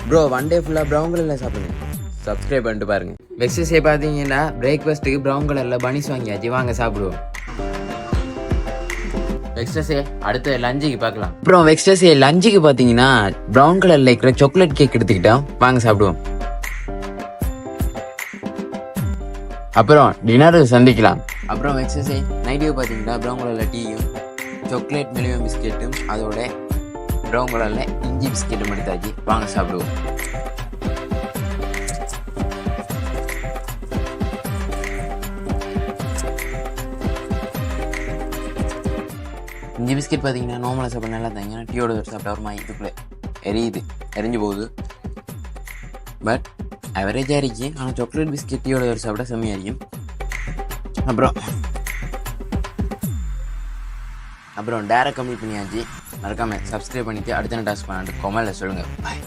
Bro one day ஃபுல்லாக brown கலரில் சாப்பிடுங்க. சப்ஸ்கிரைப் பண்ணிட்டு பாருங்க. வெக்ஸஸே பார்த்தீங்கன்னா பிரேக்ஃபாஸ்ட்டுக்கு ப்ரௌன் கலரில் பனிஸ் வாங்கியாச்சு, வாங்க சாப்பிடுவோம். வெக்ஸஸே அடுத்த லஞ்சுக்கு பார்க்கலாம். அப்புறம் வெக்ஸஸே லஞ்சுக்கு பார்த்தீங்கன்னா ப்ரௌன் கலரில் இருக்கிற சாக்லேட் கேக் எடுத்துக்கிட்டோம், வாங்க சாப்பிடுவோம். அப்புறம் டின்னருக்கு சந்திக்கலாம். அப்புறம் வெக்ஸஸே நைட்டுக்கு பார்த்தீங்கன்னா ப்ரௌன் கலரில் டீயும் சாக்லேட் மில்லியம் பிஸ்கெட்டும் அதோட ப்ரௌன் கலரில் இஞ்சி பிஸ்கெட்டும் எடுத்தாச்சு, வாங்க சாப்பிடுவோம். இஞ்சி பிஸ்கெட் பார்த்தீங்கன்னா நார்மலாக சாப்பிட நல்லா தாங்க, ஏன்னா டீயோட சாப்பிட்டா ஒரு மாதிரி இதுக்குள்ளே எரிஞ்சு போகுது. பட் அவரேஜாக இருக்கு, ஆனால் சாக்லேட் பிஸ்கெட் டீயோட சாப்பிட்டா செம்மையாக இருக்கும். அப்புறம் டேரக்ட் கம்ப்ளீட் பண்ணியாச்சு. மறக்காமல் சப்ஸ்கிரைப் பண்ணிவிட்டு அடுத்த டாஸ்க் பண்ணாட்டு கொமெண்ட்டில் சொல்லுங்கள். பாய்.